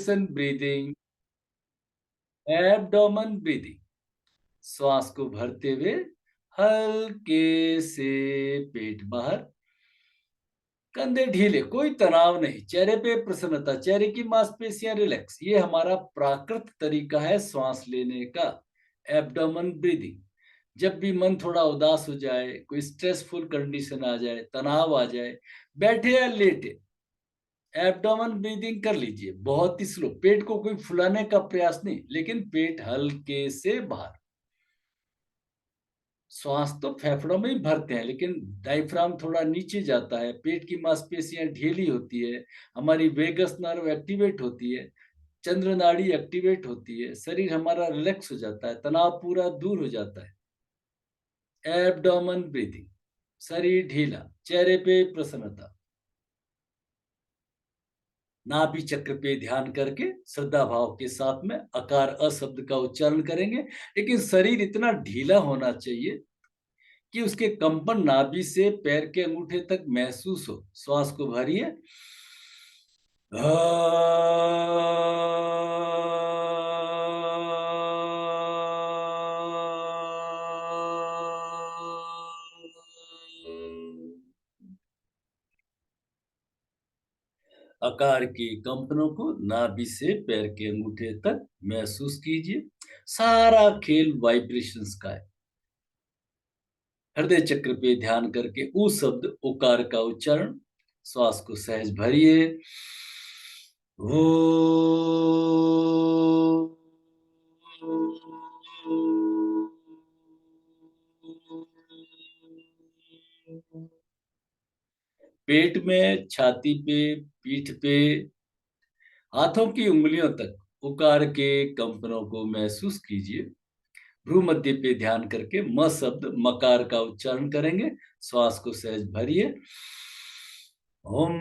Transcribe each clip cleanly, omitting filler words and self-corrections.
Breathing, abdomen breathing. श्वास को भरते हुए हल्के से पेट बाहर, कंधे ढीले, कोई तनाव नहीं, चेहरे पे प्रसन्नता, चेहरे की मांसपेशियां रिलैक्स। ये हमारा प्राकृत तरीका है श्वास लेने का, एब्डोमेन ब्रीदिंग। जब भी मन थोड़ा उदास हो जाए, कोई स्ट्रेसफुल कंडीशन आ जाए, तनाव आ जाए, बैठे या लेटे एब्डोमेन ब्रीदिंग कर लीजिए, बहुत ही स्लो। पेट को कोई फुलाने का प्रयास नहीं, लेकिन पेट हल्के से बाहर। श्वास तो फेफड़ों में ही भरते हैं, लेकिन डायफ्राम थोड़ा नीचे जाता है, पेट की मांसपेशियां ढीली होती है, हमारी वेगस नर्व एक्टिवेट होती है, चंद्र नाड़ी एक्टिवेट होती है, शरीर हमारा रिलैक्स हो जाता है, तनाव पूरा दूर हो जाता है। एब्डोमेन ब्रीदिंग, शरीर ढीला, चेहरे पे प्रसन्नता। नाभि चक्र पे ध्यान करके श्रद्धा भाव के साथ में अकार अ शब्द का उच्चारण करेंगे, लेकिन शरीर इतना ढीला होना चाहिए कि उसके कंपन नाभि से पैर के अंगूठे तक महसूस हो। श्वास को भरिए। आकार के कंपनों को नाभि से पैर के अंगूठे तक महसूस कीजिए। सारा खेल वाइब्रेशंस का है। हृदय चक्र पे ध्यान करके ऊ शब्द उकार का उच्चारण। श्वास को सहज भरिए। ओ पेट में, छाती पे, पीठ पे, हाथों की उंगलियों तक उकार के कंपनों को महसूस कीजिए। भ्रू मध्य पे ध्यान करके म शब्द मकार का उच्चारण करेंगे। श्वास को सहज भरिए। ओम।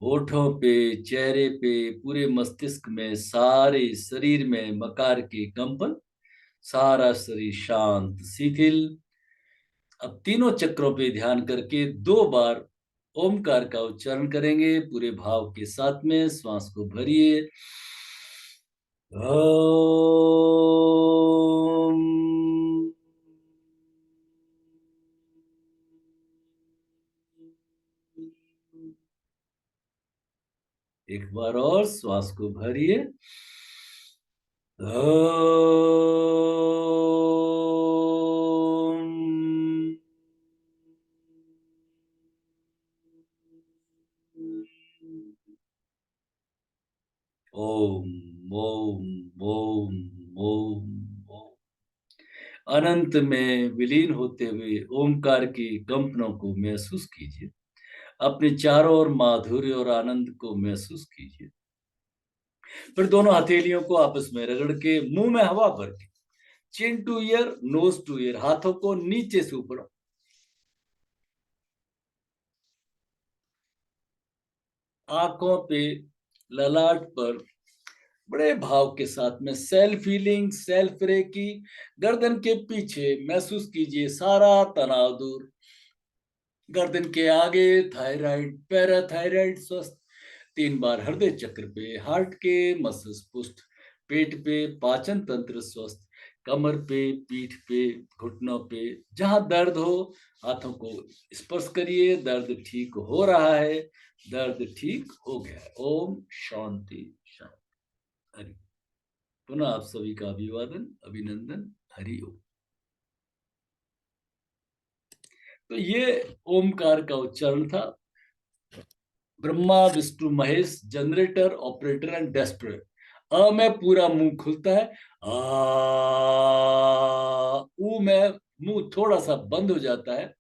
होठों पे, चेहरे पे, पूरे मस्तिष्क में, सारे शरीर में मकार के कंपन, सारा शरीर शांत शिथिल। अब तीनों चक्रों पे ध्यान करके 2 बार ओमकार का उच्चारण करेंगे पूरे भाव के साथ में। श्वास को भरिए। ओम। एक बार और श्वास को भरिए। ओम ओम ओम ओम ओम। अनंत में विलीन होते हुए ओमकार की कंपनों को महसूस कीजिए। अपने चारों ओर माधुर्य और आनंद को महसूस कीजिए। फिर दोनों हथेलियों को आपस में रगड़ के मुंह में हवा भर के, chin to ear, nose to ear, हाथों को नीचे से ऊपर, आंखों पे, ललाट पर बड़े भाव के साथ में सेल्फ हीलिंग, सेल्फ रेकी। गर्दन के पीछे महसूस कीजिए सारा तनाव दूर। गर्दन के आगे थायराइड, पैराथायराइड स्वस्थ। 3 बार हृदय चक्र पे, हार्ट के मसल्स पुष्ट। पेट पे, पाचन तंत्र स्वस्थ। कमर पे, पीठ पे, घुटनों पे, जहां दर्द हो हाथों को स्पर्श करिए। दर्द ठीक हो रहा है, दर्द ठीक हो गया है। ओम शांति शांति। हरि। पुनः आप सभी का अभिवादन, अभिनंदन। हरि ओम। तो ये ओमकार का उच्चारण था। Brahma Vishnu Mahesh, generator, operator and destroyer. अ में पूरा मुंह खुलता है। आ। ऊ में मुंह थोड़ा सा बंद हो जाता है,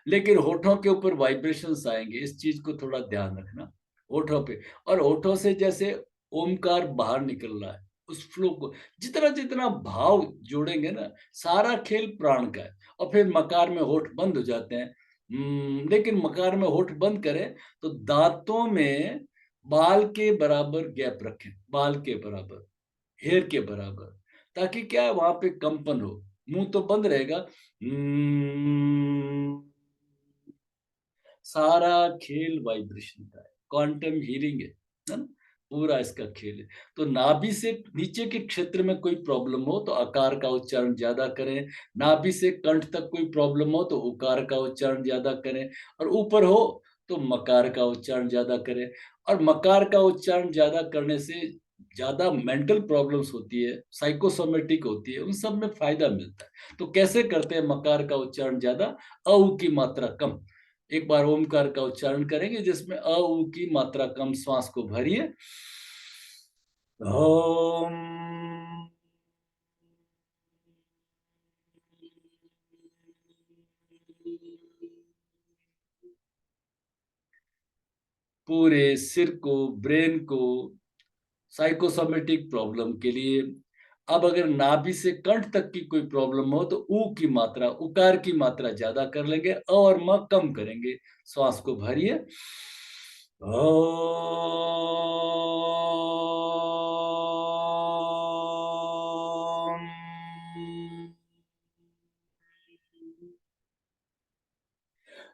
लेकिन होठों के ऊपर वाइब्रेशंस आएंगे, इस चीज को थोड़ा ध्यान रखना। होठों पे, और होठों से जैसे ओमकार बाहर निकल रहा है, उस फ्लो को जितना जितना भाव जोड़ेंगे ना, सारा खेल प्राण का है। और फिर मकार में होठ बंद हो जाते हैं। लेकिन मकार में होठ बंद करें तो दांतों में बाल के बराबर गैप रखें, बाल के बराबर। हेयर के बराबर, ताकि क्या है वहां पे कंपन हो। मुंह तो बंद रहेगा। सारा खेल वाइब्रेशन का है, क्वांटम हीलिंग है ना? पूरा इसका खेल है। तो नाभि से नीचे के क्षेत्र में कोई प्रॉब्लम हो तो आकार का उच्चारण ज्यादा करें, नाभि से कंठ तक कोई प्रॉब्लम हो तो उकार का उच्चारण ज्यादा करें, और ऊपर हो तो मकार का उच्चारण ज्यादा करें। और मकार का उच्चारण ज्यादा करने से ज्यादा मेंटल प्रॉब्लम्स होती है, साइकोसोमेटिक होती है, उन सब में फायदा मिलता है। तो कैसे करते हैं मकार का उच्चारण ज्यादा? अ उ की मात्रा कम। एक बार ओमकार का उच्चारण करेंगे जिसमें अ उ की मात्रा कम, श्वास को भरिए। ओम। पूरे सिर को, ब्रेन को, साइकोसोमेटिक प्रॉब्लम के लिए। अब अगर नाभि से कंठ तक की कोई प्रॉब्लम हो तो ऊ की मात्रा, उकार की मात्रा ज्यादा कर लेंगे, अ और म कम करेंगे। श्वास को भरिए। ओम।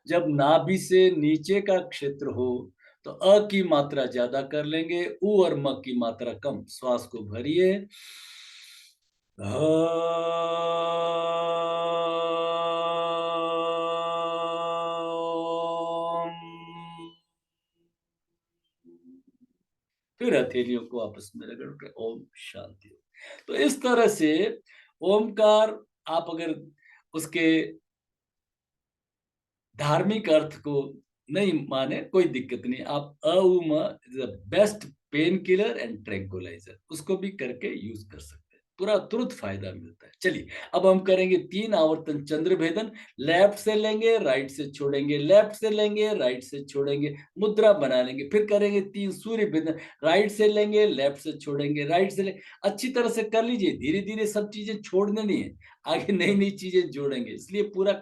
जब नाभि से नीचे का क्षेत्र हो तो अ की मात्रा ज्यादा कर लेंगे, उ और म की मात्रा कम। श्वास को भरिए। फिर हथेलियों को आपस में रगड़ के ओम शांति हो। तो इस तरह से ओमकार, आप अगर उसके धार्मिक अर्थ को नहीं माने कोई दिक्कत नहीं, आप अ उ म best painkiller and tranquilliser, उसको भी करके यूज कर सकते हैं, पूरा तुरंत फायदा मिलता है। चलिए अब हम करेंगे 3 आवर्तन चंद्र भेदन। लेफ्ट से लेंगे, राइट से छोड़ेंगे, लेफ्ट से लेंगे, राइट से छोड़ेंगे, मुद्रा बना लेंगे। फिर करेंगे 3 सूर्य भेदन। राइट से लेंगे, लेफ्ट से छोड़ेंगे, राइट से लेंगे। अच्छी तरह से कर लीजिए, धीरे धीरे सब चीजें छोड़ने नहीं है, आगे नई नई चीजें जोड़ेंगे। इसलिए पूरा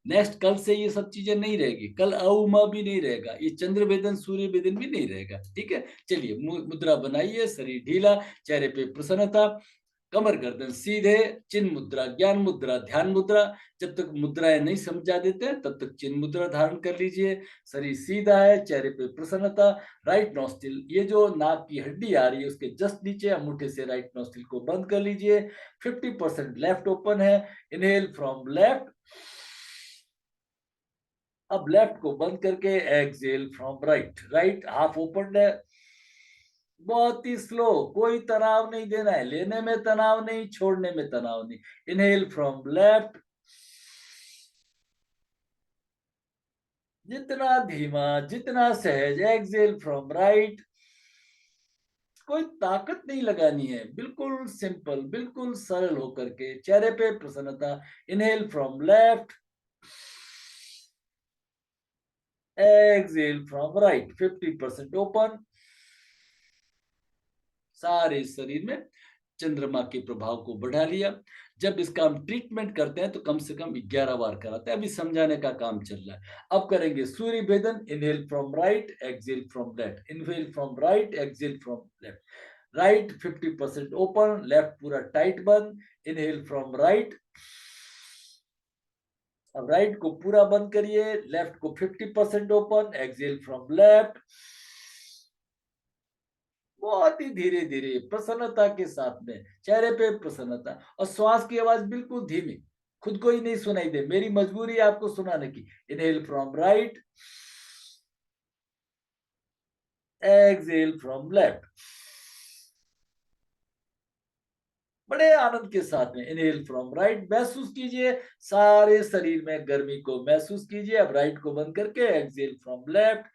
नेक्स्ट कल से ये सब चीजें नहीं रहेगी, कल अ उ म भी नहीं रहेगा, ये चंद्र वेदन सूर्य वेदन भी नहीं रहेगा। ठीक है, चलिए मुद्रा बनाइए, शरीर ढीला, चेहरे पे प्रसन्नता, कमर गर्दन सीधे, चिन्ह मुद्रा, ज्ञान मुद्रा, ध्यान मुद्रा। जब तक मुद्राएं नहीं समझा देते हैं तब तक चिन्ह मुद्रा धारण कर लीजिए। शरीर सीधा है, चेहरे पे प्रसन्नता। राइट नोस्टिल, ये जो नाक की हड्डी आ रही है उसके जस्ट नीचे अंगूठे से राइट नोस्टिल को बंद कर लीजिए। 50% लेफ्ट ओपन है। Inhale from left. अब लेफ्ट को बंद करके exhale from right. Right half open है, बहुत ही स्लो, कोई तनाव नहीं देना है, लेने में तनाव नहीं, छोड़ने में तनाव नहीं। इनहेल फ्रॉम लेफ्ट, जितना धीमा, जितना सहज। एक्सेल फ्रॉम राइट, कोई ताकत नहीं लगानी है, बिल्कुल सिंपल, बिल्कुल सरल होकर के, चेहरे पे प्रसन्नता। Inhale from left, exhale from right. 50% open. सारे शरीर में चंद्रमा के प्रभाव को बढ़ा लिया। जब इसका हम ट्रीटमेंट करते हैं तो कम से कम 11 बार कराते हैं, अभी समझाने का काम चल रहा है। अब करेंगे सूर्य भेदन। Inhale from right, exhale from left. Inhale from right, exhale from left. Right 50% open, left पूरा टाइट बंद। इनहेल फ्रॉम राइट, अब राइट को पूरा बंद करिए, लेफ्ट को 50% ओपन। एक्सेल फ्रॉम लेफ्ट, बहुत ही धीरे धीरे प्रसन्नता के साथ में, चेहरे पे प्रसन्नता, और श्वास की आवाज बिल्कुल धीमी, खुद को ही नहीं सुनाई दे, मेरी मजबूरी है आपको सुनाने की। Inhale from right, exhale from left, बड़े आनंद के साथ में। इनहेल फ्रॉम राइट, महसूस कीजिए सारे शरीर में गर्मी को महसूस कीजिए। अब राइट को बंद करके exhale from left,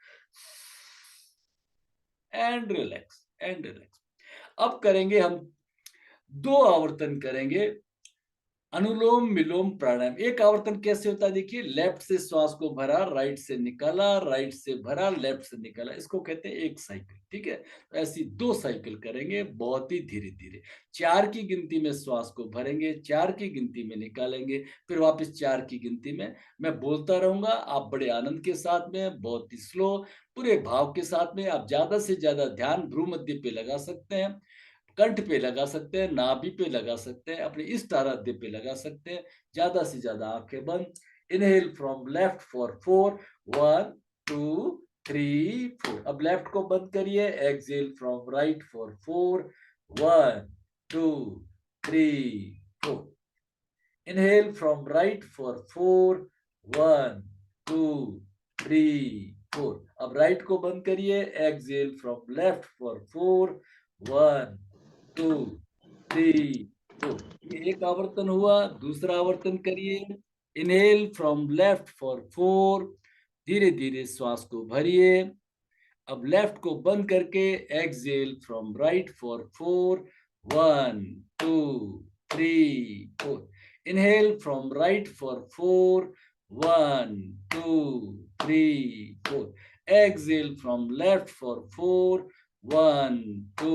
and relax, and relax. अब करेंगे हम 2 आवर्तन करेंगे अनुलोम विलोम प्राणायाम। एक आवर्तन कैसे होता है देखिए, लेफ्ट से श्वास को भरा, राइट से निकाला, राइट से भरा, लेफ्ट से निकाला, इसको कहते हैं एक साइकिल। ठीक है, तो ऐसी 2 साइकिल करेंगे, बहुत ही धीरे धीरे। 4 की गिनती में श्वास को भरेंगे, 4 की गिनती में निकालेंगे, फिर वापस 4 की गिनती में। मैं बोलता रहूंगा, आप बड़े आनंद के साथ में, बहुत ही स्लो, पूरे भाव के साथ में, आप ज्यादा से ज्यादा ध्यान भ्रू मध्य पे लगा सकते हैं। कंठ पे लगा सकते हैं, नाभि पे लगा सकते हैं, अपने इस आराध्य पे लगा सकते हैं। ज्यादा से ज्यादा आंखें बंद। Inhale from left for 4, 1 2 3 4। अब लेफ्ट को बंद करिए। Exhale from right for 4, 1 2 3 4। Inhale from right for 4, 1 2 3 4। अब राइट को बंद करिए। Exhale from left for 4, 1 2 3 4। ये एक आवर्तन हुआ। दूसरा आवर्तन करिए। Inhale from left for 4। धीरे धीरे श्वास को भरिए। अब लेफ्ट को बंद करके exhale from right for 4, 1 2 3 4। Inhale from right for 4, 1 2 3 4। Exhale from left for 4, 1 2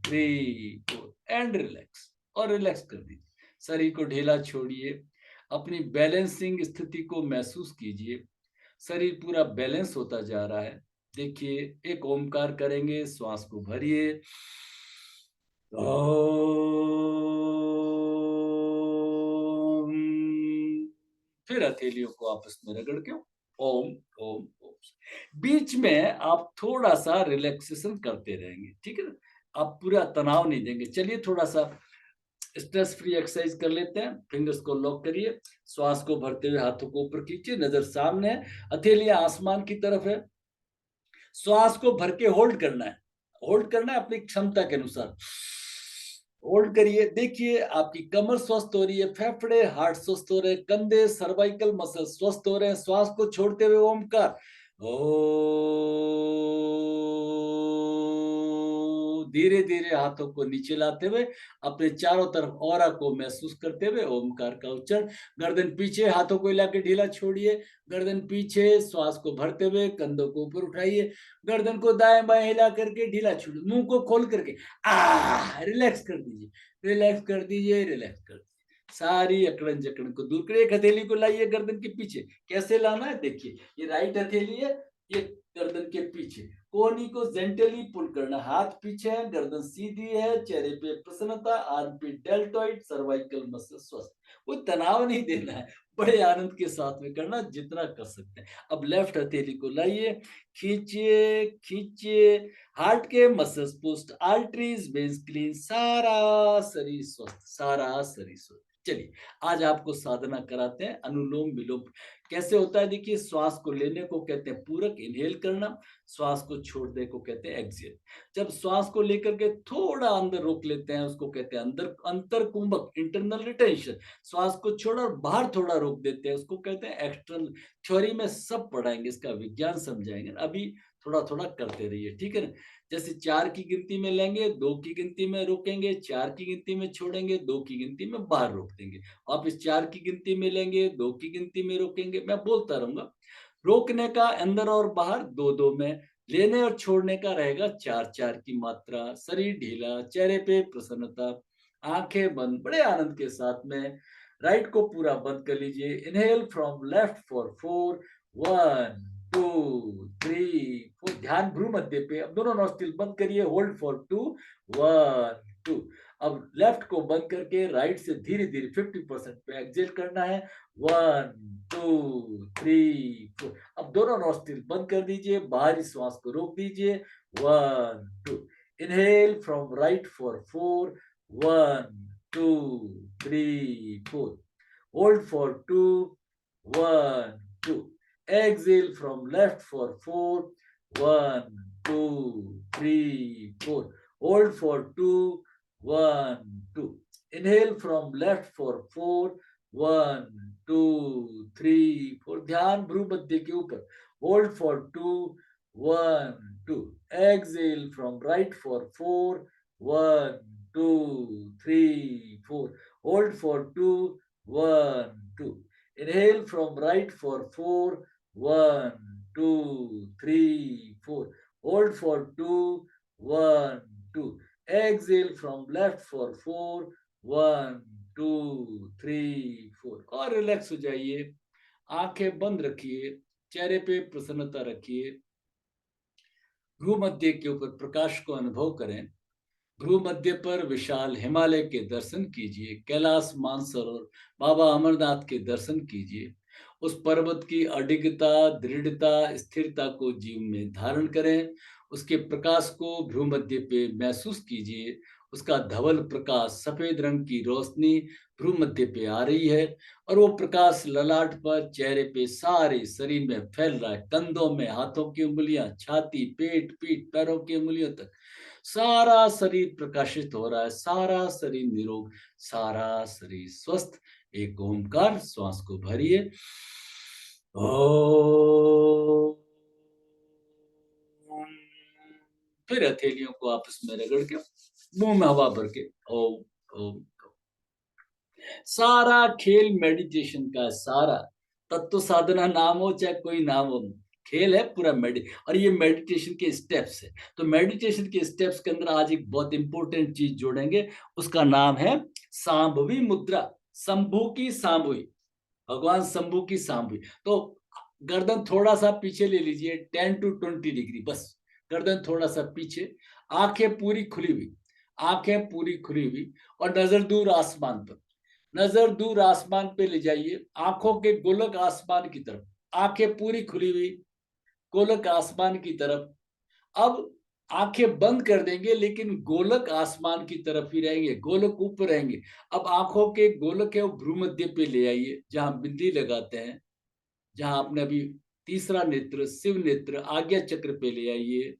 3 4। And relax. और रिलैक्स कर दीजिए। शरीर को ढीला छोड़िए। अपनी बैलेंसिंग स्थिति को महसूस कीजिए। शरीर पूरा बैलेंस होता जा रहा है। देखिए, एक ओमकार करेंगे। श्वास को भरिए। फिर हथेलियों को आपस में रगड़ के ओम ओम ओम। बीच में आप थोड़ा सा रिलैक्सेशन करते रहेंगे, ठीक है ना। आप पूरा तनाव नहीं देंगे। चलिए थोड़ा सा स्ट्रेस फ्री एक्सरसाइज कर लेते हैं। फिंगर्स को लॉक करिए। श्वास को भरते हुए हाथों को ऊपर खींचिए। नजर सामने है। हथेलियां आसमान की तरफ है। श्वास को भर के होल्ड करना है। होल्ड करना है अपनी क्षमता के अनुसार। होल्ड करिए। देखिए आपकी कमर स्वस्थ हो रही है। फेफड़े, हार्ट स्वस्थ हो रहे हैं। कंधे, सर्वाइकल मसल स्वस्थ हो रहे हैं। श्वास को छोड़ते हुए ओमकार ओ। धीरे धीरे हाथों को नीचे लाते हुए अपने चारों तरफ ऑरा को महसूस करते हुए ओमकार का उच्चारण। गर्दन पीछे, हाथों को हिला के ढीला छोड़िए। गर्दन पीछे, श्वास को भरते हुए कंधों को ऊपर उठाइए। गर्दन को दाएं बाएं हिला करके ढीला छोड़िए। मुंह को खोल करके रिलैक्स कर दीजिए। रिलैक्स कर दीजिए। रिलैक्स कर दीजिए। सारी अकड़न जकड़न को दूर करिए। एक हथेली को लाइए गर्दन के पीछे। कैसे लाना है देखिए। ये राइट हथेली है, ये गर्दन के पीछे। कोहनी को जेंटली पुल करना। हाथ पीछे है, गर्दन सीधी है, चेहरे पे प्रसन्नता, आर्मपिट डेल्टॉइड, सर्वाइकल मसल स्वस्थ। कोई तनाव नहीं देना है। बड़े आनंद के साथ में करना जितना कर सकते हैं। अब लेफ्ट हथेली को लाइए। खींचिए खींचिए। हार्ट के मसल्स पुस्ट, आर्टरीज, वेन्स क्लीन, सारा शरीर स्वस्थ, सारा शरीर स्वस्थ। चलिए आज आपको साधना कराते हैं अनुलोम विलोम। कैसे होता है देखिए। श्वास को लेने को कहते हैं पूरक, इनहेल करना। श्वास को छोड़ने को कहते हैं एक्सहेल। जब श्वास को लेकर के थोड़ा अंदर रोक लेते हैं उसको कहते हैं अंदर अंतर कुंभक, इंटरनल रिटेंशन। श्वास को छोड़ और बाहर थोड़ा रोक देते हैं उसको कहते हैं एक्सटर्नल। थ्योरी में सब पढ़ाएंगे, इसका विज्ञान समझाएंगे। अभी थोड़ा थोड़ा करते रहिए, ठीक है ना। जैसे 4 की गिनती में लेंगे, 2 की गिनती में रोकेंगे, 4 की गिनती में छोड़ेंगे, 2 की गिनती में बाहर रोक देंगे। वापिस 4 की गिनती में लेंगे, 2 की गिनती में रोकेंगे। मैं बोलता रहूंगा। रोकने का अंदर और बाहर 2-2 में, लेने और छोड़ने का रहेगा 4-4 की मात्रा। शरीर ढीला, चेहरे पे प्रसन्नता, आंखें बंद, बड़े आनंद के साथ में राइट को पूरा बंद कर लीजिए। Inhale from left for 4, 1 2 3 4। ध्यान भ्रू मध्य पे। अब दोनों नॉस्ट्रिल बंद करिए। Hold for 2, 1 2। अब लेफ्ट को बंद करके राइट से धीरे धीरे 50% पे एक्सहेल करना है। 1 2 3 4। अब दोनों नॉस्ट्रिल बंद कर दीजिए। बाहरी श्वास को रोक दीजिए। 1 2। Inhale from right for 4, 1 2 3 4। Hold for 2, 1 2। Exhale from left for 4, 1 2 3 4। Hold for 2, 1 2। Inhale from left for 4, 1 2 3 4। ध्यान भ्रू मध्य के ऊपर। Hold for 2, 1 2। Exhale from right for 4, 1 2 3 4। Hold for 2, 1 2। Inhale from right for 4, 1 2 3 4। Hold for 2, 1 2। Exhale from left for 4, 1 2 3 4। और relax हो जाइए। आंखें बंद रखिए। चेहरे पे प्रसन्नता रखिए। भ्रू मध्य के ऊपर प्रकाश को अनुभव करें। भ्रूमध्य पर विशाल हिमालय के दर्शन कीजिए, कैलाश मानसरोवर बाबा अमरनाथ के दर्शन कीजिए। उस पर्वत की अडिगता, दृढ़ता, स्थिरता को जीव में धारण करें। उसके प्रकाश को भ्रूमध्य पे महसूस कीजिए। उसका धवल प्रकाश, सफेद रंग की रोशनी भ्रूमध्य पे आ रही है और वो प्रकाश ललाट पर, चेहरे पे, सारे शरीर में फैल रहा है। कंधों में, हाथों की उंगलियां, छाती, पेट, पीठ, पैरों की उंगलियों तक सारा शरीर प्रकाशित हो रहा है, सारा शरीर निरोग, सारा शरीर स्वस्थ। एक ओमकार, श्वास को भरिए। ओम। फिर हथेलियों को आपस में रगड़ के मुंह में हवा भर के ओम ओम। सारा खेल मेडिटेशन का है, सारा तत्व साधना नाम हो चाहे कोई नाम हो, खेल है पूरा और ये मेडिटेशन के स्टेप्स है। तो मेडिटेशन के स्टेप्स के अंदर आज एक बहुत इंपॉर्टेंट चीज जोड़ेंगे, उसका नाम है सांभवी मुद्रा। शंभू की सांभवी, भगवान शंभू की सांभवी। तो गर्दन थोड़ा सा पीछे ले लीजिए, 10 to 20 डिग्री बस। गर्दन थोड़ा सा पीछे, आंखें पूरी खुली हुई, आंखें पूरी खुली हुई और नजर दूर आसमान पर। नजर दूर आसमान पे ले जाइए, आंखों के गोलक आसमान की तरफ, आंखें पूरी खुली हुई, गोलक आसमान की तरफ। अब आंखें बंद कर देंगे लेकिन गोलक आसमान की तरफ ही रहेंगे, गोलक ऊपर रहेंगे। अब आंखों के गोलक है वो भ्रूमध्य पे ले आइए, जहां बिंदी लगाते हैं, जहां आपने अभी तीसरा नेत्र, शिव नेत्र, आज्ञा चक्र पे ले आइए।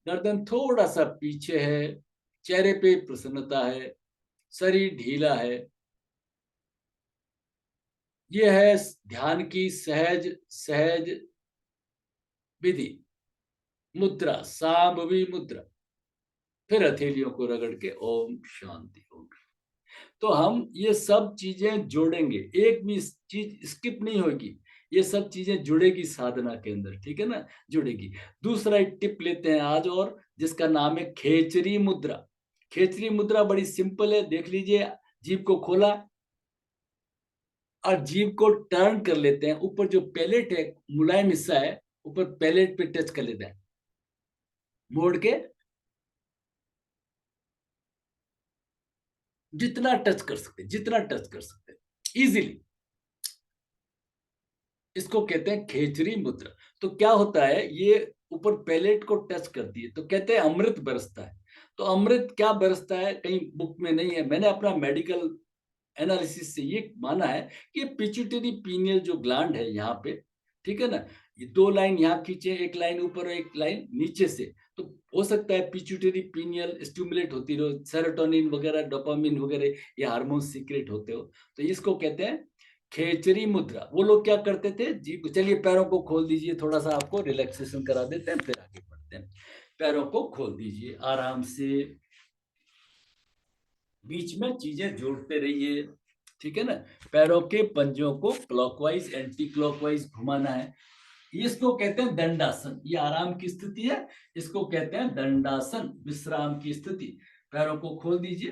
गर्दन थोड़ा सा पीछे है, चेहरे पे प्रसन्नता है, शरीर ढीला है। ये है ध्यान की सहज सहज विधि, मुद्रा, सांभवी मुद्रा। फिर हथेलियों को रगड़ के ओम शांति, ओम। तो हम ये सब चीजें जोड़ेंगे, एक भी चीज स्किप नहीं होगी। ये सब चीजें जुड़ेगी साधना के अंदर, ठीक है ना, जुड़ेगी। दूसरा एक टिप लेते हैं आज और, जिसका नाम है खेचरी मुद्रा। खेचरी मुद्रा बड़ी सिंपल है, देख लीजिए। जीभ को खोला और जीभ को टर्न कर लेते हैं, ऊपर जो पैलेट है, मुलायम हिस्सा है, ऊपर पैलेट पे टच कर लेते हैं, मोड़ के जितना टच कर सकते, जितना टच कर सकते इजीली। इसको कहते हैं खेचरी मुद्रा। तो क्या होता है, ये ऊपर पैलेट को टच करती है तो कहते हैं अमृत बरसता है। तो अमृत क्या बरसता है, कहीं बुक में नहीं है, मैंने अपना मेडिकल एनालिसिस से ये माना है कि पिट्यूटरी पीनियल जो ग्लैंड है यहाँ पे, ठीक है ना, ये दो लाइन यहाँ खींचे, एक लाइन ऊपर एक लाइन नीचे से, तो हो सकता है पिट्यूटरी पीनियल स्टिमुलेट होती रहो, सेरोटोनिन वगैरह, डोपामिन वगैरह ये हार्मोन सीक्रेट होते हो। तो इसको कहते हैं खेचरी मुद्रा। वो लोग क्या करते थे जी, चलिए पैरों को खोल दीजिए, थोड़ा सा आपको रिलैक्सेशन करा देते हैं, फिर आगे बढ़ते हैं। पैरों को खोल दीजिए आराम से, बीच में चीजें जोड़ते रहिए, ठीक है ना। पैरों के पंजों को क्लॉकवाइज एंटी क्लॉकवाइज घुमाना है। इसको कहते हैं दंडासन, ये आराम की स्थिति है, इसको कहते हैं दंडासन, विश्राम की स्थिति। पैरों को खोल दीजिए,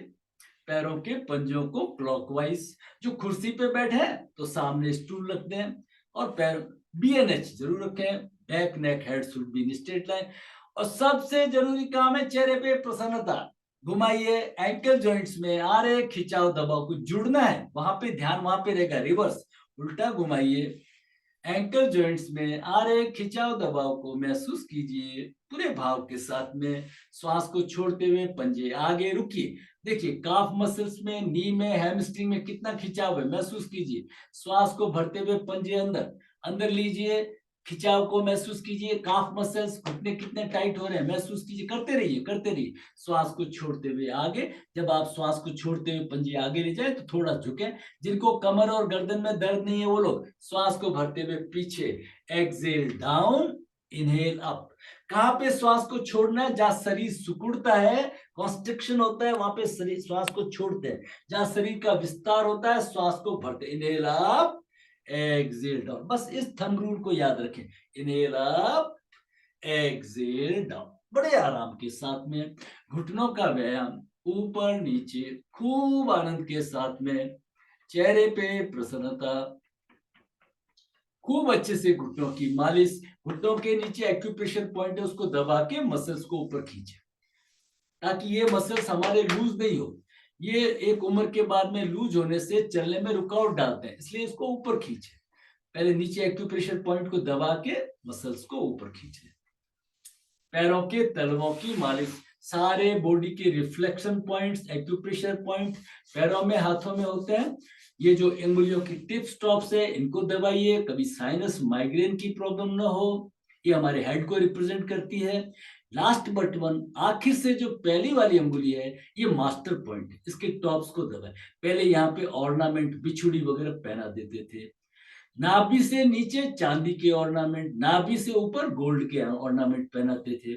पैरों के पंजों को क्लॉकवाइज। जो कुर्सी पे बैठे हैं तो सामने स्टूल रख दें और पैर BNH जरूर रखें, back neck head should be in straight line. और सबसे जरूरी काम है चेहरे पे प्रसन्नता। घुमाइए, एंकल जॉइंट्स में आ रहे खिंचाव दबाव को जुड़ना है, वहां पे ध्यान वहां पे रहेगा। रिवर्स, उल्टा घुमाइए, एंकल जॉइंट्स में आ रहे खिंचाव दबाव को महसूस कीजिए पूरे भाव के साथ में। श्वास को छोड़ते हुए पंजे आगे रुकिए, देखिए काफ मसल्स में, नी में, हैमस्ट्रिंग में कितना खिंचाव है महसूस कीजिए। श्वास को भरते हुए पंजे अंदर अंदर लीजिए, खिंचाव को महसूस कीजिए। काफ मसल्स, घुटने कितने टाइट हो रहे हैं महसूस कीजिए, करते रहिए करते रहिए। श्वास को छोड़ते हुए आगे, जब आप श्वास को छोड़ते हुए पंजे आगे ले जाए तो थोड़ा झुके। जिनको कमर और गर्दन में दर्द नहीं है वो लोग श्वास को भरते हुए पीछे, एक्सेल डाउन, इनहेल अप। कहां पे श्वास को छोड़ना है, जहां शरीर सिकुड़ता है, कॉन्स्ट्रिक्शन होता है, वहां पे शरीर श्वास को छोड़ते हैं। जहां शरीर का विस्तार होता है श्वास को भरते, इनहेल अप, एक्सेल डाउन। बस इस थंब रूल को याद रखें, इनहेल अप, एक्सेल डाउन। बड़े आराम के साथ में घुटनों का व्यायाम, ऊपर नीचे, खूब आनंद के साथ में, चेहरे पे प्रसन्नता, खूब अच्छे से घुटनों की मालिश। घुटनों के नीचे एक्यूप्रेशर पॉइंट है, उसको दबा के मसल्स को ऊपर खींचे ताकि ये मसल्स हमारे लूज नहीं हो। ये एक उम्र के बाद में लूज होने से चलने में रुकावट डालते हैं, इसलिए इसको ऊपर खींचे। पहले नीचे एक्यूप्रेशर पॉइंट को दबा के मसल्स को ऊपर खींचे। पैरों के तलवों की मालिश, सारे बॉडी के रिफ्लेक्शन पॉइंट्स, एक्यूप्रेशर पॉइंट पैरों में, हाथों में होते हैं। ये जो अंगुलियों की टिप्स टॉप्स है, इनको दबाइए, कभी साइनस माइग्रेन की प्रॉब्लम ना हो। ये हमारे हेड को रिप्रेजेंट करती है। लास्ट बट वन, आखिर से जो पहली वाली अंगुली है, ये मास्टर पॉइंट है, इसके टॉप्स को दबाए। पहले यहाँ पे ऑर्नामेंट, बिछुड़ी वगैरह पहना देते थे। नाभि से नीचे चांदी के ऑर्नामेंट, नाभि से ऊपर गोल्ड के ऑर्नामेंट पहनाते थे।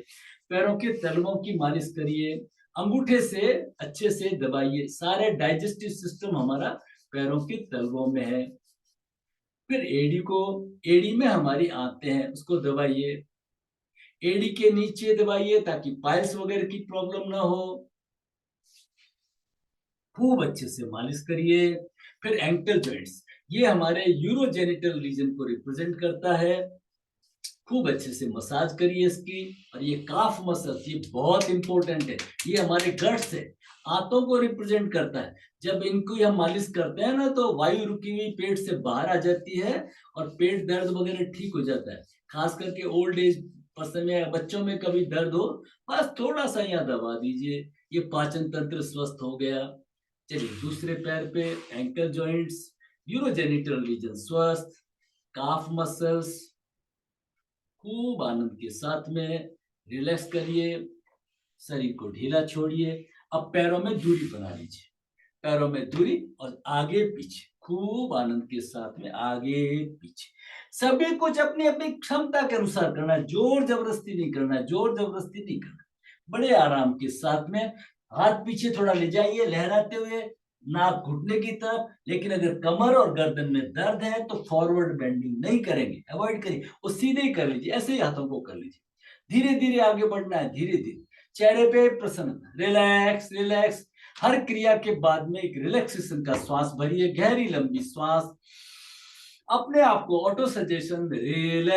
पैरों के तलवों की मालिश करिए, अंगूठे से अच्छे से दबाइए। सारे डाइजेस्टिव सिस्टम हमारा पैरों के तलवों में है। फिर एड़ी में हमारी आंतें हैं, उसको दबाइए। एड़ी के नीचे दबाइए ताकि पाइल्स वगैरह की प्रॉब्लम ना हो। खूब अच्छे से मालिश करिए। फिर एंकल जॉइंट्स, ये हमारे यूरोजेनिटल रीजन को रिप्रेजेंट करता है। खूब अच्छे से मसाज करिए इसकी। और ये काफ मसल्स, ये बहुत इंपॉर्टेंट है, ये हमारे गट्स है, आंतों को रिप्रेजेंट करता है। जब इनको हम मालिश करते हैं ना, तो वायु रुकी हुई पेट से बाहर आ जाती है और पेट दर्द वगैरह ठीक हो जाता है। खास करके ओल्ड एज पर्सन में, बच्चों में कभी दर्द हो, बस थोड़ा सा यहाँ दबा दीजिए, ये पाचन तंत्र स्वस्थ हो गया। चलिए दूसरे पैर पे, एंकल जॉइंट्स, यूरोजेनिटल रीजन स्वस्थ, काफ मसल्स। खूब आनंद के साथ में रिलैक्स करिए, शरीर को ढीला छोड़िए। अब पैरों में दूरी बना लीजिए, पैरों में दूरी, और आगे पीछे खूब आनंद के साथ में आगे पीछे। सभी कुछ अपनी अपनी क्षमता के अनुसार करना है, जोर जबरदस्ती नहीं करना है, जोर जबरदस्ती नहीं करना। बड़े आराम के साथ में हाथ पीछे थोड़ा ले जाइए लहराते हुए, नाक घुटने की तरफ। लेकिन अगर कमर और गर्दन में दर्द है तो फॉरवर्ड बेंडिंग नहीं करेंगे, अवॉइड करिए, वो सीधे ही कर लीजिए, ऐसे ही हाथों को कर लीजिए। धीरे धीरे आगे बढ़ना है, धीरे धीरे। चेहरे पे प्रसन्नता, रिलैक्स रिलैक्स। हर क्रिया के बाद में एक रिलैक्सेशन का श्वास भरिए, गहरी लंबी श्वास। अपने आप को auto suggestion, relax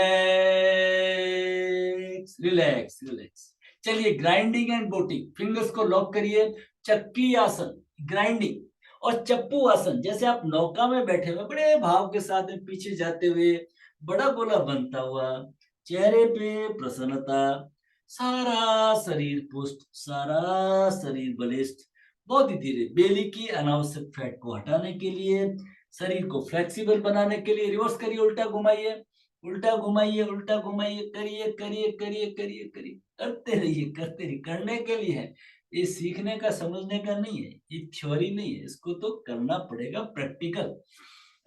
relax relax. चलिए ग्राइंडिंग एंड बोटिंग, फिंगर्स को लॉक करिए। चक्की आसन, ग्राइंडिंग, और चप्पू आसन, जैसे आप नौका में बैठे हुए बड़े भाव के साथ में पीछे जाते हुए, बड़ा गोला बनता हुआ, चेहरे पे प्रसन्नता, सारा शरीर पुष्ट, सारा शरीर बलिष्ठ। बहुत ही धीरे, बेली की अनावश्यक फैट को हटाने के लिए, शरीर को फ्लेक्सिबल बनाने के लिए। रिवर्स करिए, उल्टा घुमाइए, उल्टा घुमाइए, उल्टा घुमाइए, करिए करिए करिए करिए करिए, करते रहिए, करते रहिए। करने के लिए है, ये सीखने का, समझने का नहीं है, ये थ्योरी नहीं है, इसको तो करना पड़ेगा, प्रैक्टिकल,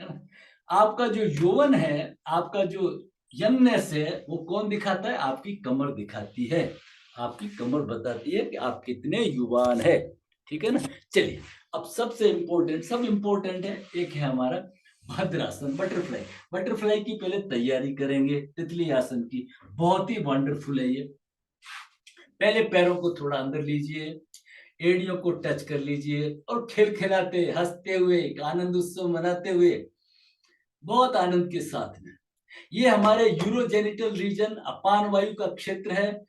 है ना। आपका जो यौवन है, आपका जो यंगनेस है, वो कौन दिखाता है? आपकी कमर दिखाती है, आपकी कमर बताती है कि आप कितने युवान है। ठीक है ना। चलिए अब सबसे इंपॉर्टेंट, सब इंपॉर्टेंट है, एक है हमारा भद्रासन, बटरफ्लाई। बटरफ्लाई की पहले तैयारी करेंगे, तितली आसन की। बहुत ही वंडरफुल है ये। पहले पैरों को थोड़ा अंदर लीजिए, एड़ियों को टच कर लीजिए, और खिलखिलाते, हंसते हुए, आनंद उत्सव मनाते हुए, बहुत आनंद के साथ में। ये हमारे यूरोजेनिटल रीजन, अपान वायु का क्षेत्र है।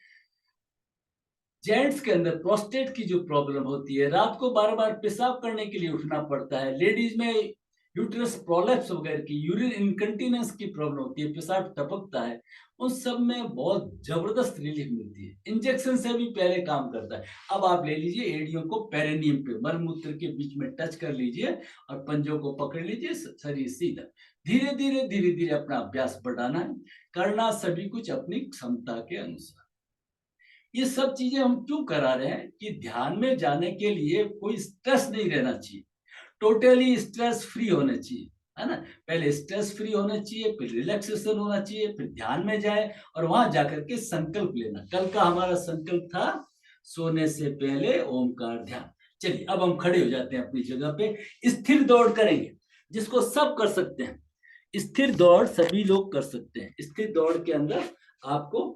जेंट्स के अंदर प्रोस्टेट की जो प्रॉब्लम होती है, रात को बार बार पेशाब करने के लिए उठना पड़ता है, लेडीज में यूट्रस प्रोलैप्स वगैरह की, यूरिन इनकंटिनेंस की प्रॉब्लम होती है, पेशाब टपकता है, उन सब में बहुत जबरदस्त रिलीफ मिलती है। इंजेक्शन से भी पहले काम करता है। अब आप ले लीजिए एड़ियों को पेरिनियम पे, मलमूत्र के बीच में टच कर लीजिए, और पंजों को पकड़ लीजिए, शरीर सीधा। धीरे धीरे धीरे धीरे अपना अभ्यास बढ़ाना है, करना सभी कुछ अपनी क्षमता के अनुसार। ये सब चीजें हम क्यों करा रहे हैं कि ध्यान में जाने के लिए कोई स्ट्रेस नहीं रहना चाहिए, टोटली स्ट्रेस फ्री होने चाहिए, है ना। पहले स्ट्रेस फ्री होना चाहिए, फिर रिलैक्सेशन होना चाहिए, फिर ध्यान में जाए, और वहां जाकर के संकल्प लेना। कल का हमारा संकल्प था, सोने से पहले ओमकार ध्यान। चलिए अब हम खड़े हो जाते हैं अपनी जगह पे, स्थिर दौड़ करेंगे, जिसको सब कर सकते हैं। स्थिर दौड़ सभी लोग कर सकते हैं। स्थिर दौड़ के अंदर आपको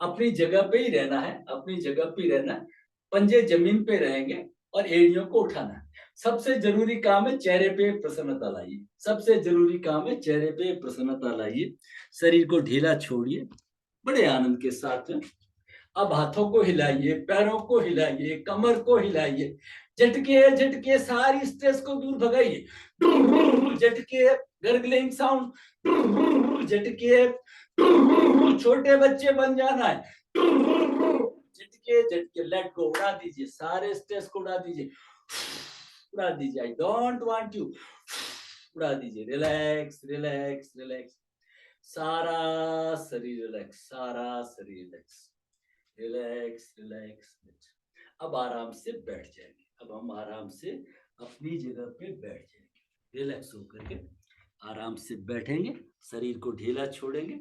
अपनी जगह पे ही रहना है, अपनी जगह पे ही रहना है, पंजे जमीन पे रहेंगे, और एड़ियों को उठाना है। सबसे जरूरी काम है चेहरे पे प्रसन्नता लाइए, सबसे जरूरी काम है चेहरे पे प्रसन्नता लाइए। शरीर को ढीला छोड़िए, बड़े आनंद के साथ में अब हाथों को हिलाइए, पैरों को हिलाइए, कमर को हिलाइए, झटके झटके सारी स्ट्रेस को दूर भगाइए, झटके, गर्गलिंग साउंड, झटके, छोटे बच्चे बन जाना है, झटके झटके, लेट को उड़ा दीजिए, सारे स्ट्रेस को उड़ा दीजिए, उड़ा दीजिए, आई डोंट वांट यू, उड़ा दीजिए, रिलैक्स रिलैक्स रिलैक्स, सारा शरीर रिलैक्स, सारा शरीर रिलैक्स, रिलैक्स रिलैक्स। अब आराम से बैठ जाएंगे, अब हम आराम से अपनी जगह पे बैठ जाएंगे, रिलैक्स होकर के आराम से बैठेंगे, शरीर को ढीला छोड़ेंगे।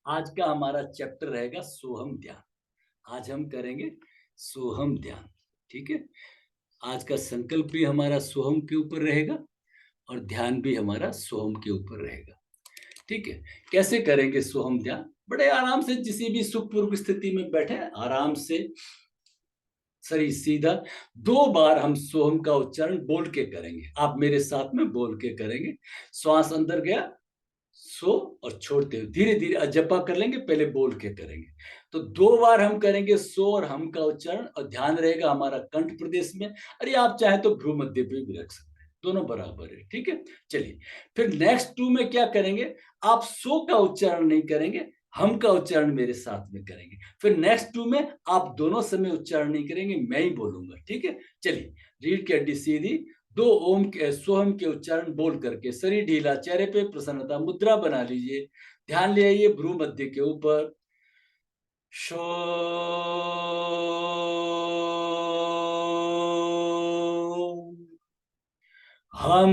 आज का हमारा चैप्टर रहेगा सोहम ध्यान। आज हम करेंगे सोहम ध्यान, ठीक है। आज का संकल्प भी हमारा सोहम के ऊपर रहेगा और ध्यान भी हमारा सोहम के ऊपर रहेगा, ठीक है। कैसे करेंगे सोहम ध्यान? बड़े आराम से किसी भी सुखपूर्वक स्थिति में बैठे, आराम से शरीर सीधा, 2 बार हम सोहम का उच्चारण बोल के करेंगे। आप मेरे साथ में बोल के करेंगे। श्वास अंदर गया, सो, और छोड़ते हुए धीरे धीरे जपा कर लेंगे, पहले बोल के करेंगे। तो 2 बार हम करेंगे सो और हम का उच्चारण, और ध्यान रहेगा हमारा कंठ प्रदेश में। अरे आप चाहे तो भ्रू मध्य पे भी रख सकते हैं, दोनों बराबर है, ठीक है। चलिए, फिर नेक्स्ट 2 में क्या करेंगे, आप सो का उच्चारण नहीं करेंगे, हम का उच्चारण मेरे साथ में करेंगे। फिर नेक्स्ट 2 में आप दोनों समय उच्चारण नहीं करेंगे, मैं ही बोलूंगा, ठीक है। चलिए, रीढ़ की हड्डी सीधी, 2 ओम के सोहम के उच्चारण बोल करके शरीर ढीला, चेहरे पे प्रसन्नता, मुद्रा बना लीजिए, ध्यान ले आइए भ्रू मध्य के ऊपर। शो, हम,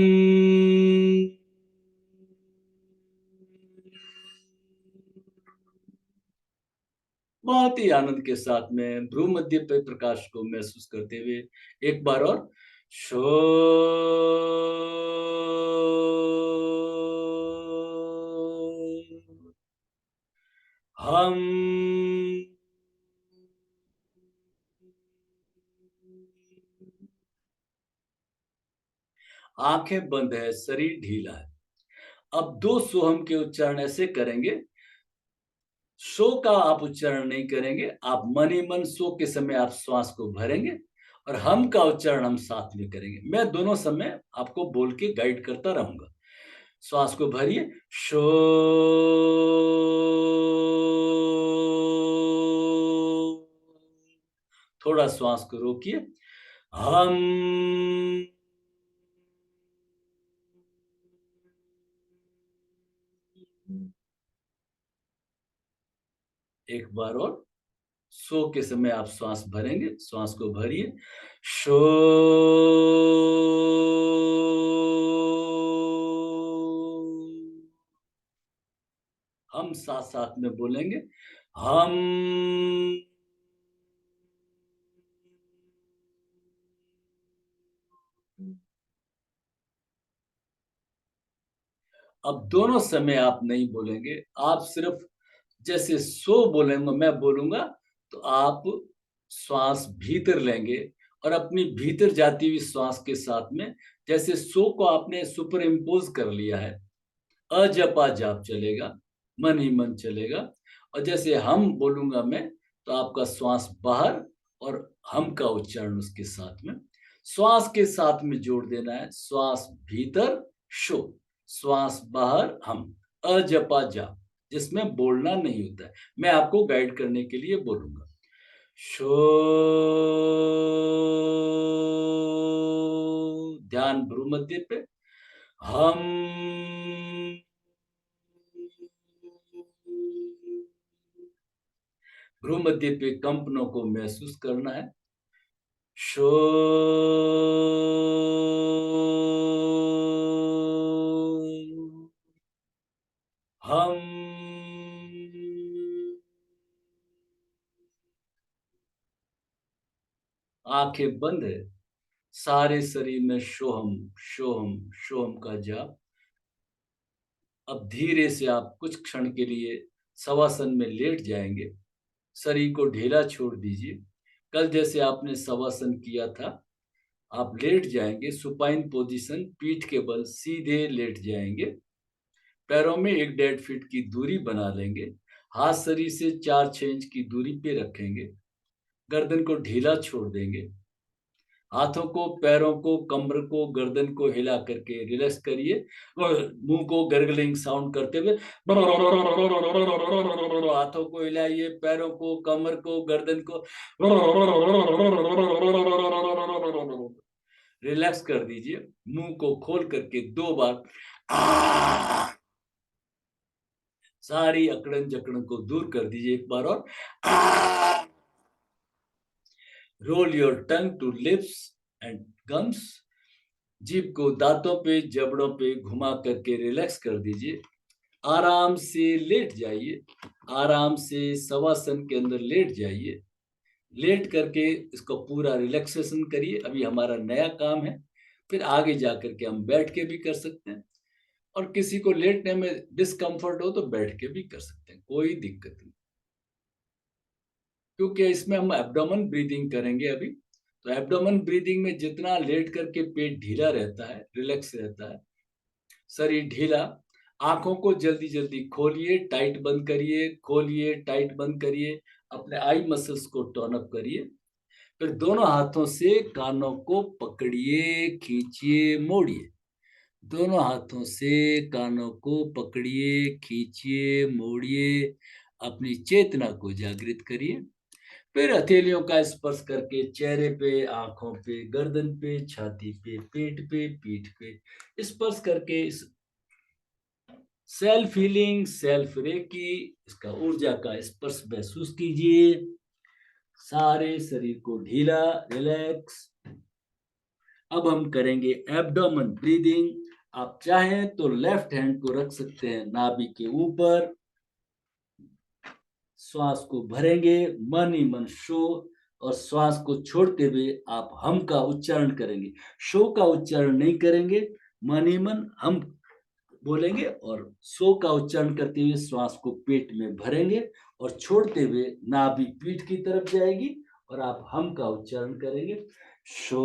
बहुत ही आनंद के साथ में भ्रू मध्य पे प्रकाश को महसूस करते हुए एक बार और शो, हम, आंखें बंद है, शरीर ढीला है। अब 2 सोहम के उच्चारण ऐसे करेंगे, सो का आप उच्चारण नहीं करेंगे, आप मन ही मन सो के समय आप श्वास को भरेंगे, और हम का उच्चारण हम साथ में करेंगे। मैं दोनों समय आपको बोल के गाइड करता रहूंगा। श्वास को भरिए, शो, थोड़ा श्वास को रोकिए, हम, एक बार और सो के समय आप श्वास भरेंगे, श्वास को भरिए, शो, हम साथ साथ में बोलेंगे, हम, अब दोनों समय आप नहीं बोलेंगे, आप सिर्फ जैसे सो बोलेंगे, मैं बोलूंगा तो आप श्वास भीतर लेंगे, और अपनी भीतर जाती हुई श्वास के साथ में, जैसे सो को आपने सुपर इम्पोज कर लिया है, अजपा जाप चलेगा, मन ही मन चलेगा। और जैसे हम बोलूंगा मैं, तो आपका श्वास बाहर और हम का उच्चारण उसके साथ में, श्वास के साथ में जोड़ देना है, श्वास भीतर शो, श्वास बाहर हम, अजपा जाप, जिसमें बोलना नहीं होता है। मैं आपको गाइड करने के लिए बोलूंगा, शो, ध्यान भ्रू मध्य पे, हम, भ्रू मध्य पे कंपनों को महसूस करना है, शो, हम, आंखें बंद है, सारे शरीर में शोहम शोहम शोहम का जाप। अब धीरे से आप कुछ क्षण के लिए शवासन में लेट जाएंगे, शरीर को ढीला छोड़ दीजिए। कल जैसे आपने शवासन किया था, आप लेट जाएंगे, सुपाइन पोजीशन, पीठ के बल सीधे लेट जाएंगे। पैरों में 1.5 फीट की दूरी बना लेंगे। हाथ शरीर से 4-6 इंच की दूरी पे रखेंगे। गर्दन को ढीला छोड़ देंगे। हाथों को, पैरों को, कमर को, गर्दन को हिला करके रिलैक्स करिए और मुंह को गर्गलिंग साउंड करते हुए हाथों को हिलाइए, पैरों को, कमर को, गर्दन को रिलैक्स कर दीजिए। मुंह को खोल करके 2 बार सारी अकड़न जकड़न को दूर कर दीजिए। एक बार और roll your tongue to lips and gums. जीभ को दांतों पे, जबड़ों पे घुमा करके रिलैक्स कर दीजिए। आराम से लेट जाइए। आराम से शवासन के अंदर लेट जाइए। लेट करके इसको पूरा रिलैक्सेशन करिए। अभी हमारा नया काम है, फिर आगे जा करके हम बैठ के भी कर सकते हैं, और किसी को लेटने में डिस्कम्फर्ट हो तो बैठ के भी कर सकते हैं, कोई दिक्कत नहीं। क्योंकि इसमें हम एब्डोमेन ब्रीदिंग करेंगे अभी। तो एब्डोमेन ब्रीदिंग में जितना लेट करके पेट ढीला रहता है, रिलैक्स रहता है, शरीर ढीला, आंखों को जल्दी जल्दी खोलिए, टाइट बंद करिए, खोलिए, टाइट बंद करिए। अपने आई मसल्स को टर्न अप करिए। फिर दोनों हाथों से कानों को पकड़िए, खींचिए, मोड़िए। दोनों हाथों से कानों को पकड़िए, खींचिए, मोड़िए। अपनी चेतना को जागृत करिए। फिर हथेलियों का स्पर्श करके चेहरे पे, आंखों पे, गर्दन पे, छाती पे, पेट पे, पीठ पे स्पर्श करके इस सेल्फ हीलिंग, सेल्फ रेकी, इसका ऊर्जा का स्पर्श महसूस कीजिए। सारे शरीर को ढीला, रिलैक्स। अब हम करेंगे एब्डोमेन ब्रीदिंग। आप चाहें तो लेफ्ट हैंड को रख सकते हैं नाभि के ऊपर। श्वास को भरेंगे मन ही मन शो, और श्वास को छोड़ते हुए आप हम का उच्चारण करेंगे। शो का उच्चारण नहीं करेंगे, मन ही मन हम बोलेंगे, और सो का उच्चारण करते हुए श्वास को पेट में भरेंगे और छोड़ते हुए नाभि पीठ की तरफ जाएगी और आप हम का उच्चारण करेंगे। शो।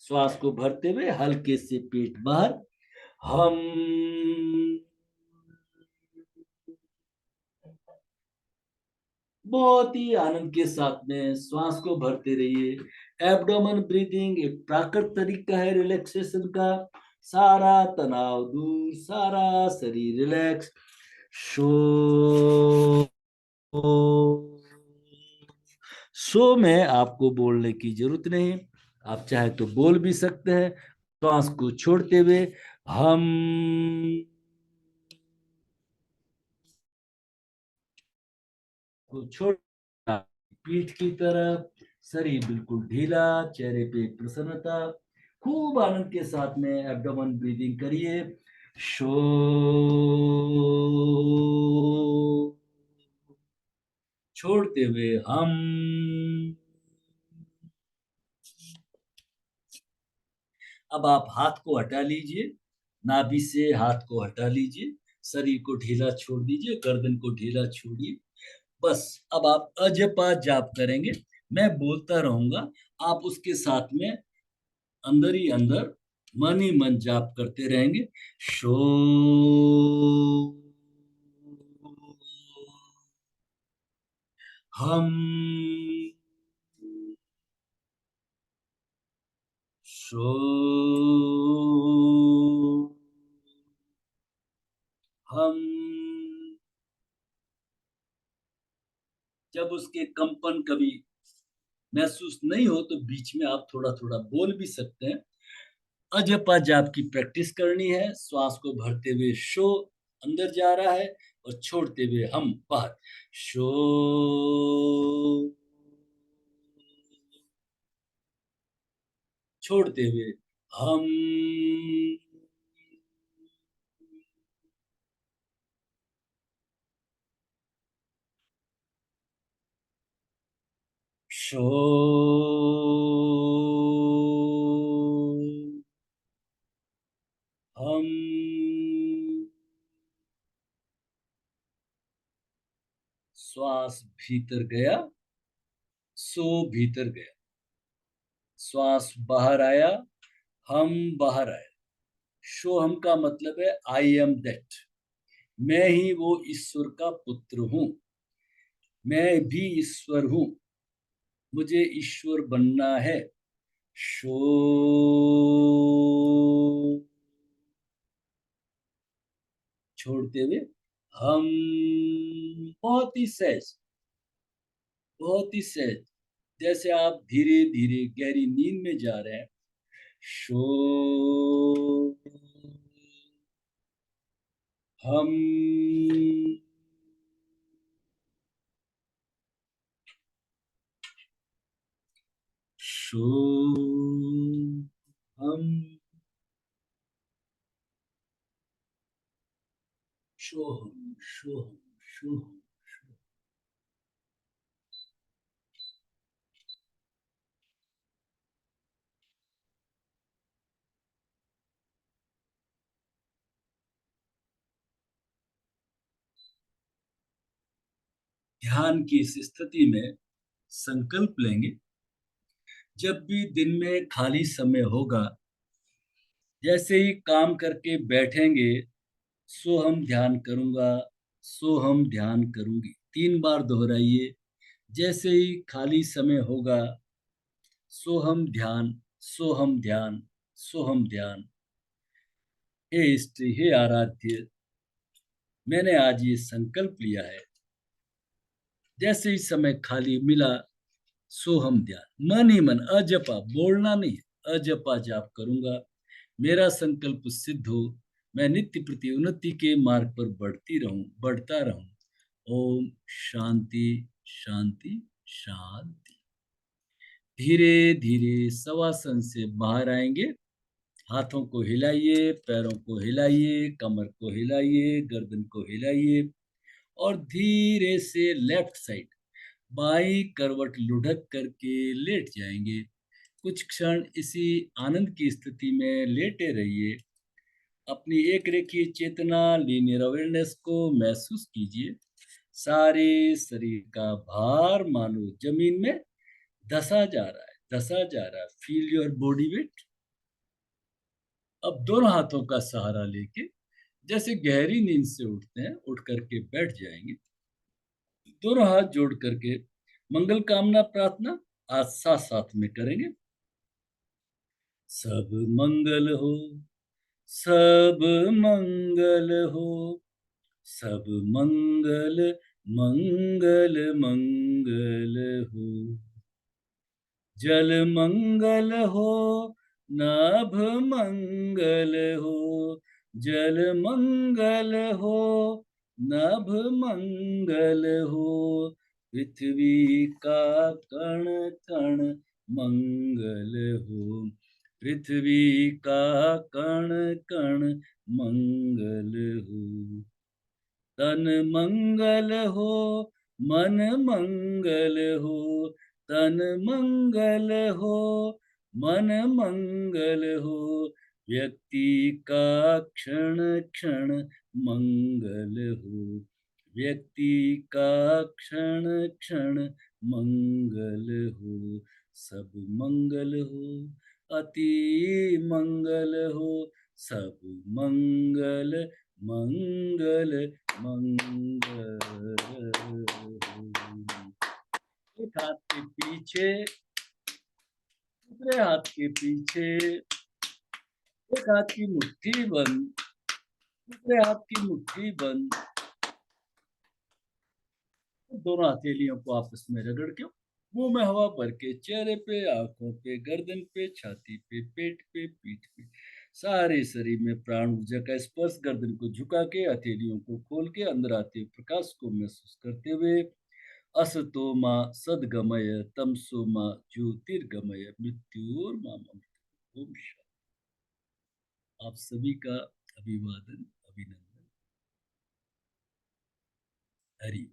श्वास को भरते हुए हल्के से पेट बाहर। हम। बहुत ही आनंद के साथ में श्वास को भरते रहिए। एब्डोमेन ब्रीदिंग एक प्राकृतिक तरीका है रिलैक्सेशन का। सारा तनाव दूर, सारा शरीर रिलैक्स। शो। शो में आपको बोलने की जरूरत नहीं, आप चाहे तो बोल भी सकते हैं। श्वास को छोड़ते हुए हम को छोड़, पीठ की तरफ, शरीर बिल्कुल ढीला, चेहरे पे प्रसन्नता। खूब आनंद के साथ में एब्डोमेन ब्रीदिंग करिए। शो। छोड़ते हुए हम। अब आप हाथ को हटा लीजिए, नाभि से हाथ को हटा लीजिए, शरीर को ढीला छोड़ दीजिए, गर्दन को ढीला छोड़िए। बस अब आप अजपा जाप करेंगे। मैं बोलता रहूंगा, आप उसके साथ में अंदर ही अंदर मन ही मन जाप करते रहेंगे। शो। हम। शो। हम। जब उसके कंपन कभी महसूस नहीं हो तो बीच में आप थोड़ा थोड़ा बोल भी सकते हैं। अजपा जाप की प्रैक्टिस करनी है। श्वास को भरते हुए शो अंदर जा रहा है और छोड़ते हुए हम बाहर। शो। छोड़ते हुए हम। शो। हम। श्वास भीतर गया, सो भीतर गया। श्वास बाहर आया, हम बाहर आए। सोहम का मतलब है आई एम दैट, मैं ही वो ईश्वर का पुत्र हूँ, मैं भी ईश्वर हूँ, मुझे ईश्वर बनना है। शो छोड़ते हुए हम, बहुत ही सहज, बहुत ही सहज, जैसे आप धीरे धीरे गहरी नींद में जा रहे हैं। शो हम, शो हम, शोहम शोहम शोहम। ध्यान की इस स्थिति में संकल्प लेंगे, जब भी दिन में खाली समय होगा, जैसे ही काम करके बैठेंगे, सो हम ध्यान करूंगा, सो हम ध्यान करूंगी, 3 बार दोहराइए। जैसे ही खाली समय होगा, सो हम ध्यान, सो हम ध्यान, सो हम ध्यान। हे इष्ट, हे आराध्य, मैंने आज ये संकल्प लिया है, जैसे ही समय खाली मिला, सो हम ध्यान, मन ही मन, अजपा, बोलना नहीं, अजपा जाप करूंगा, मेरा संकल्प सिद्ध हो, मैं नित्य प्रति उन्नति के मार्ग पर बढ़ती रहूं, बढ़ता रहूं। ओम शांति शांति शांति। धीरे धीरे शवासन से बाहर आएंगे, हाथों को हिलाइए, पैरों को हिलाइए, कमर को हिलाइए, गर्दन को हिलाइए, और धीरे से लेफ्ट साइड बाई करवट लुढ़क करके लेट जाएंगे। कुछ क्षण इसी आनंद की स्थिति में लेटे रहिए। अपनी एक रेखीय चेतना, लीनियर अवेयरनेस को महसूस कीजिए। सारे शरीर का भार मानो जमीन में धसा जा रहा है, धसा जा रहा है। Feel your body weight. अब दोनों हाथों का सहारा लेके जैसे गहरी नींद से उठते हैं, उठ करके बैठ जाएंगे। दोनों हाथ जोड़ करके मंगल कामना प्रार्थना आज साथ साथ में करेंगे। सब मंगल हो, सब मंगल हो, सब मंगल, मंगल मंगल हो। जल मंगल हो, नाभ मंगल हो, जल मंगल हो, नभ मंगल हो। पृथ्वी का कण कण मंगल हो, पृथ्वी का कण कण मंगल हो। तन मंगल हो, मन मंगल हो, तन मंगल हो, मन मंगल हो। व्यक्ति का क्षण क्षण मंगल हो, व्यक्ति का क्षण क्षण मंगल हो। सब मंगल हो, अति मंगल हो, सब मंगल, मंगल मंगल। एक हाथ के पीछे, दूसरे हाथ के पीछे, एक हाथ की मुट्ठी बंद, दूसरे हाथ की मुट्ठी बंद। दोनों हथेलियों को आपस में रगड़ के मुंह में हवा भर के, चेहरे पे, आंखों पे, गर्दन पे, छाती पे, पेट पे, पीठ पे, सारे शरीर में प्राण ऊर्जा का स्पर्श। गर्दन को झुका के, हथेलियों को खोल के, अंदर आते हुए प्रकाश को महसूस करते हुए, असतो मां सद्गमय, तमसो मां ज्योतिर्गमय, मृत्युर्मामृतम्। ओम शांति। आप सभी का अभिवादन, अभिनंदन। हरि।